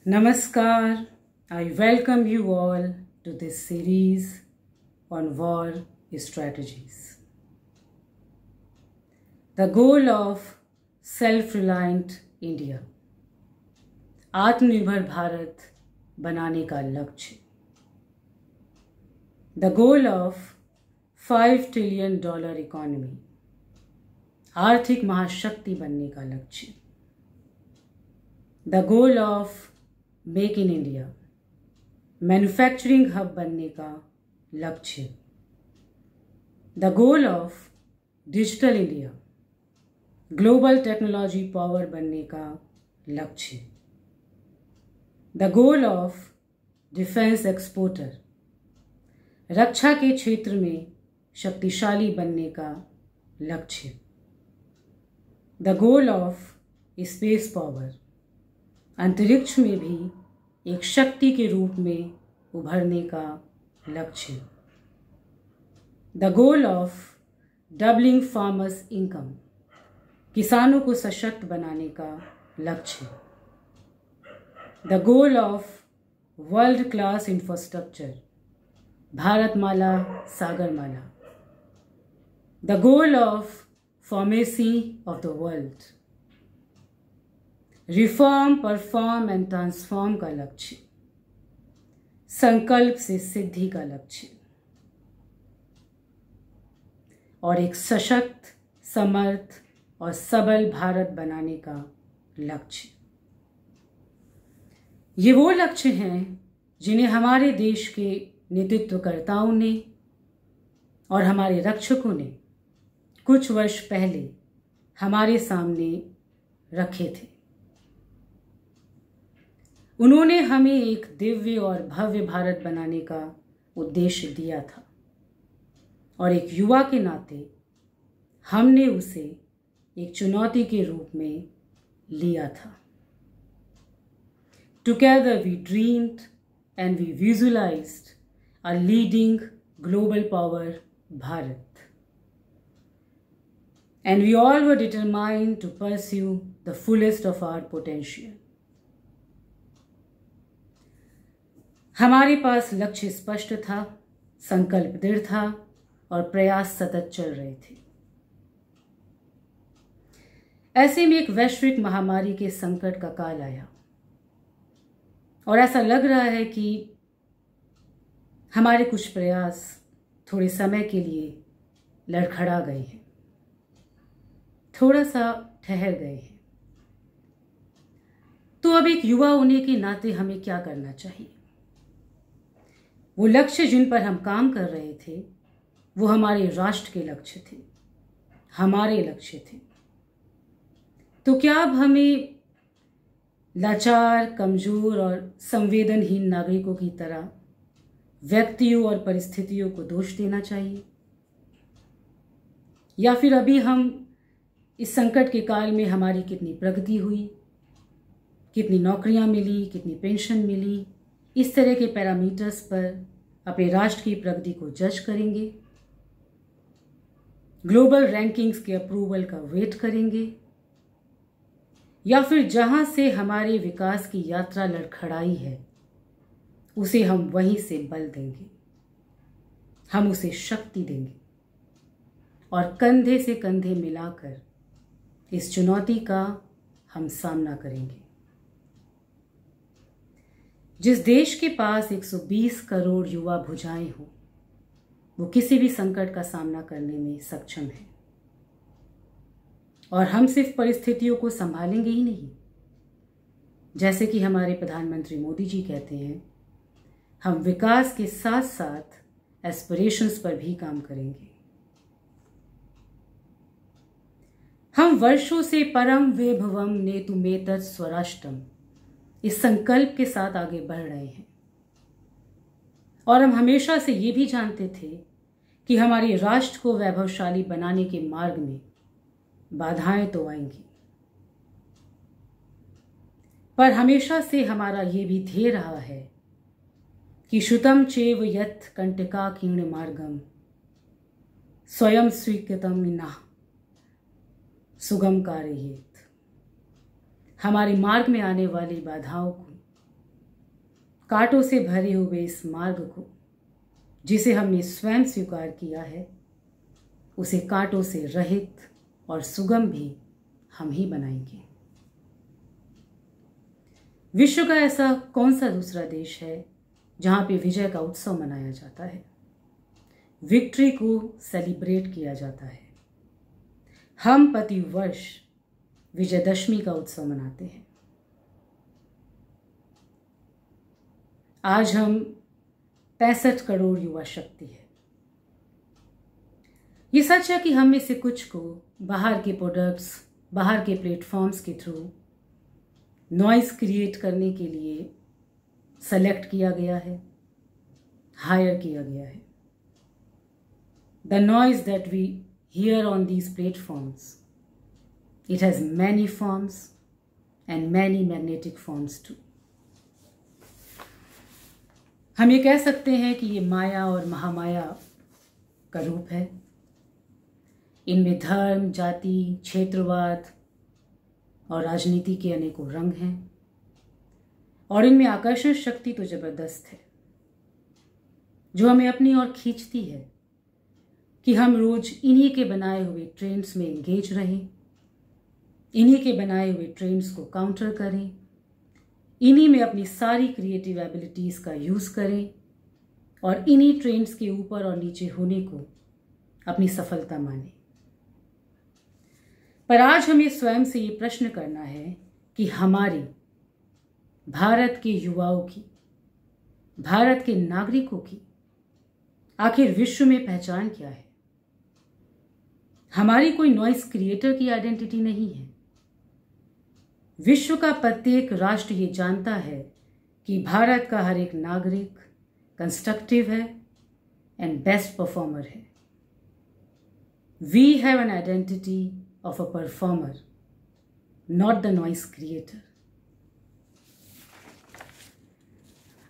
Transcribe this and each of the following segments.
Namaskar. I welcome you all to this series on war strategies. The goal of self-reliant India, आत्मनिर्भर भारत बनाने का लक्ष्य. The goal of $5 trillion economy, आर्थिक महाशक्ति बनने का लक्ष्य. The goal of make in India, manufacturing hub बनने का लक्ष्य. The goal of digital India, global technology power बनने का लक्ष्य. The goal of defence exporter, रक्षा के क्षेत्र में शक्तिशाली बनने का लक्ष्य. The goal of space power, अंतरिक्ष में भी एक शक्ति के रूप में उभरने का लक्ष्य. The goal of doubling farmers income, किसानों को सशक्त बनाने का लक्ष्य. The goal of world class infrastructure, Bharatmala Sagarmala. The goal of pharmacy of the world, reform perform and transform का लक्ष्य. संकल्प से सिद्धि का लक्ष्य और एक सशक्त, समर्थ और सबल भारत बनाने का लक्ष्य. ये वो लक्ष्य हैं जिन्हें हमारे देश के नेतृत्वकर्ताओं ने और हमारे रक्षकों ने कुछ वर्ष पहले हमारे सामने रखे थे. उन्होंने हमें एक दिव्य और भव्य भारत बनाने का उद्देश्य दिया था और एक युवा के नाते हमने उसे एक चुनौती के रूप में लिया था. Together we dreamed and we visualized a leading global power Bharat. And we all were determined to pursue the fullest of our potential. हमारे पास लक्ष्य स्पष्ट था, संकल्प दृढ़ था और प्रयास सतत चल रहे थे. ऐसे में एक वैश्विक महामारी के संकट का काल आया और ऐसा लग रहा है कि हमारे कुछ प्रयास थोड़े समय के लिए लड़खड़ा गए हैं, थोड़ा सा ठहर गए हैं. तो अब एक युवा होने के नाते हमें क्या करना चाहिए? वो लक्ष्य जिन पर हम काम कर रहे थे वो हमारे राष्ट्र के लक्ष्य थे, हमारे लक्ष्य थे. तो क्या अब हमें लाचार, कमजोर और संवेदनहीन नागरिकों की तरह व्यक्तियों और परिस्थितियों को दोष देना चाहिए? या फिर अभी हम इस संकट के काल में हमारी कितनी प्रगति हुई, कितनी नौकरियां मिली, कितनी पेंशन मिली, इस तरह के पैरामीटर्स पर अपने राष्ट्र की प्रगति को जज करेंगे? ग्लोबल रैंकिंग्स के अप्रूवल का वेट करेंगे? या फिर जहां से हमारे विकास की यात्रा लड़खड़ाई है उसे हम वहीं से बल देंगे, हम उसे शक्ति देंगे और कंधे से कंधे मिलाकर इस चुनौती का हम सामना करेंगे. जिस देश के पास 120 करोड़ युवा भुजाएं हो वो किसी भी संकट का सामना करने में सक्षम है. और हम सिर्फ परिस्थितियों को संभालेंगे ही नहीं, जैसे कि हमारे प्रधानमंत्री मोदी जी कहते हैं, हम विकास के साथ साथ एस्पिरेशंस पर भी काम करेंगे. हम वर्षों से परम वैभवम नेतुमेतत् स्वराष्ट्रम इस संकल्प के साथ आगे बढ़ रहे हैं और हम हमेशा से ये भी जानते थे कि हमारे राष्ट्र को वैभवशाली बनाने के मार्ग में बाधाएं तो आएंगी, पर हमेशा से हमारा ये भी ध्येय रहा है कि श्रुतम चेव यत् कंटका कीर्ण मार्गम स्वयं स्वीकृतम मिन्ना सुगम कारयेत. हमारे मार्ग में आने वाली बाधाओं को कांटों से भरे हुए इस मार्ग को जिसे हमने स्वयं स्वीकार किया है, उसे कांटों से रहित और सुगम भी हम ही बनाएंगे। विश्व का ऐसा कौन सा दूसरा देश है जहां पे विजय का उत्सव मनाया जाता है, विक्ट्री को सेलिब्रेट किया जाता है? हम प्रतिवर्ष विजयदशमी का उत्सव मनाते हैं। आज हम 65 करोड़ युवा शक्ति है। ये सच है कि हम में से कुछ को बाहर के प्रोडक्ट्स, बाहर के प्लेटफॉर्म्स के थ्रू नॉइज क्रिएट करने के लिए सेलेक्ट किया गया है, हायर किया गया है। The noise that we hear on these platforms, it has many forms and many magnetic forms too. हम ये कह सकते हैं कि ये माया और महामाया का रूप है। इनमें धर्म, जाति, क्षेत्रवाद और राजनीति के अनेकों रंग हैं और इनमें आकर्षण शक्ति तो जबरदस्त है जो हमें अपनी ओर खींचती है कि हम रोज इन्हीं के बनाए हुए ट्रेंड्स में एंगेज रहें, इन्हीं के बनाए हुए ट्रेंड्स को काउंटर करें, इन्हीं में अपनी सारी क्रिएटिव एबिलिटीज़ का यूज़ करें और इन्हीं ट्रेंड्स के ऊपर और नीचे होने को अपनी सफलता मानें। पर आज हमें स्वयं से ये प्रश्न करना है कि हमारी, भारत के युवाओं की, भारत के नागरिकों की आखिर विश्व में पहचान क्या है? हमारी कोई नॉइस क्रिएटर की आइडेंटिटी नहीं है। विश्व का प्रत्येक राष्ट्र ये जानता है कि भारत का हर एक नागरिक कंस्ट्रक्टिव है एंड बेस्ट परफॉर्मर है। We have an identity of a performer, not the noise creator.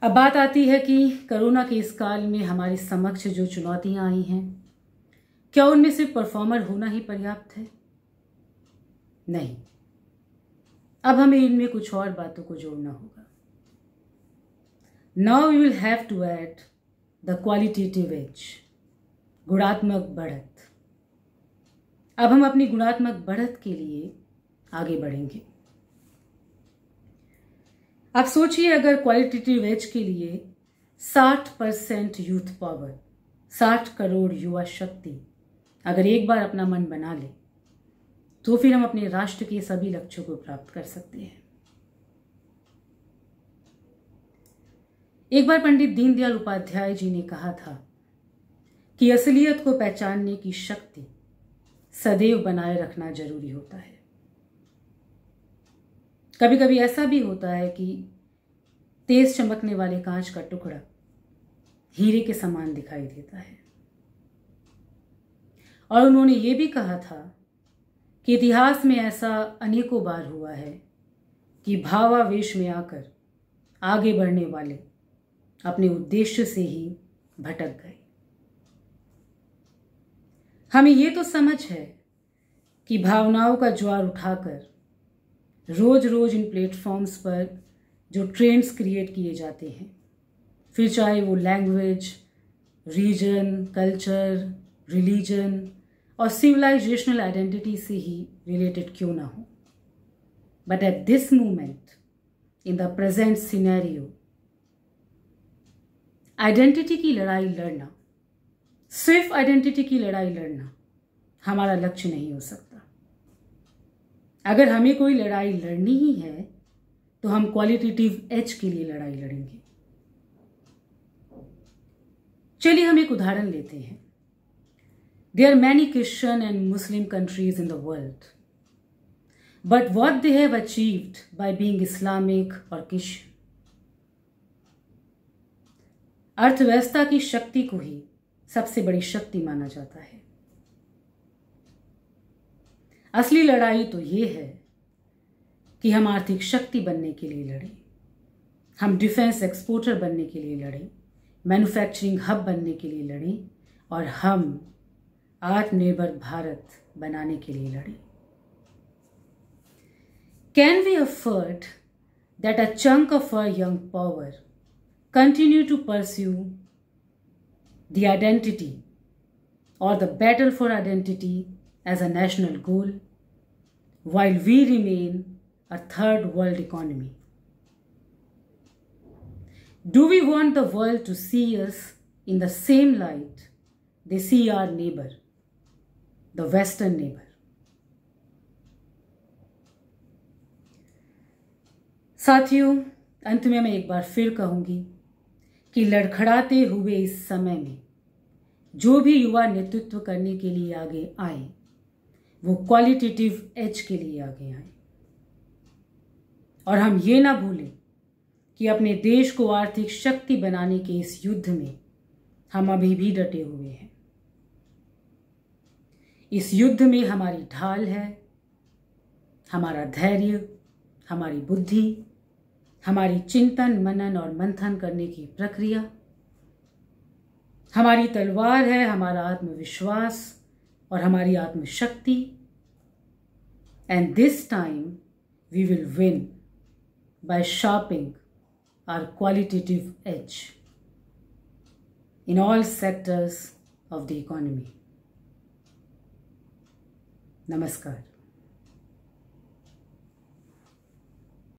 अब बात आती है कि कोरोना के इस काल में हमारे समक्ष जो चुनौतियां आई हैं, क्या उनमें सिर्फ परफॉर्मर होना ही पर्याप्त है? नहीं, अब हमें इनमें कुछ और बातों को जोड़ना होगा। Now we will have to add the qualitative edge, गुणात्मक बढ़त। अब हम अपनी गुणात्मक बढ़त के लिए आगे बढ़ेंगे। आप सोचिए, अगर क्वालिटेटिव एज के लिए 60% यूथ पावर, 60 करोड़ युवा शक्ति अगर एक बार अपना मन बना ले, तो फिर हम अपने राष्ट्र के सभी लक्ष्यों को प्राप्त कर सकते हैं। एक बार पंडित दीनदयाल उपाध्याय जी ने कहा था कि असलियत को पहचानने की शक्ति सदैव बनाए रखना जरूरी होता है। कभी कभी ऐसा भी होता है कि तेज चमकने वाले कांच का टुकड़ा हीरे के समान दिखाई देता है। और उन्होंने ये भी कहा था कि इतिहास में ऐसा अनेकों बार हुआ है कि भावावेश में आकर आगे बढ़ने वाले अपने उद्देश्य से ही भटक गए। हमें ये तो समझ है कि भावनाओं का ज्वार उठाकर रोज रोज इन प्लेटफॉर्म्स पर जो ट्रेंड्स क्रिएट किए जाते हैं, फिर चाहे वो लैंग्वेज, रीजन, कल्चर, रिलीजन और सिविलाइजेशनल आइडेंटिटी से ही रिलेटेड क्यों ना हो, but at this moment in the present scenario, identity की लड़ाई लड़ना, सिर्फ आइडेंटिटी की लड़ाई लड़ना हमारा लक्ष्य नहीं हो सकता। अगर हमें कोई लड़ाई लड़नी ही है तो हम क्वालिटेटिव एज के लिए लड़ाई लड़ेंगे। चलिए हम एक उदाहरण लेते हैं। There are many Christian and Muslim countries in the world, but what they have achieved by being Islamic or Christian, अर्थव्यवस्था की शक्ति को ही सबसे बड़ी शक्ति माना जाता है। असली लड़ाई तो ये है कि हम आर्थिक शक्ति बनने के लिए लड़ें, हम डिफेंस एक्सपोर्टर बनने के लिए लड़ें, मैन्युफैक्चरिंग हब बनने के लिए लड़ें और हम आत्मनिर्भर भारत बनाने के लिए लड़ें। Can we afford that a chunk of our young power continue to pursue the identity or the battle for identity as a national goal while we remain a third world economy? Do we want the world to see us in the same light they see our neighbor, the Western neighbor? साथियों, अंत में मैं एक बार फिर कहूंगी कि लड़खड़ाते हुए इस समय में जो भी युवा नेतृत्व करने के लिए आगे आए वो क्वालिटेटिव एज के लिए आगे आए। और हम ये ना भूलें कि अपने देश को आर्थिक शक्ति बनाने के इस युद्ध में हम अभी भी डटे हुए हैं। इस युद्ध में हमारी ढाल है, हमारा धैर्य, हमारी बुद्धि, हमारी चिंतन मनन और मंथन करने की प्रक्रिया, हमारी तलवार है हमारा आत्मविश्वास और हमारी आत्मशक्ति। And this time we will win by sharpening our qualitative edge in all sectors of the economy. Namaskar.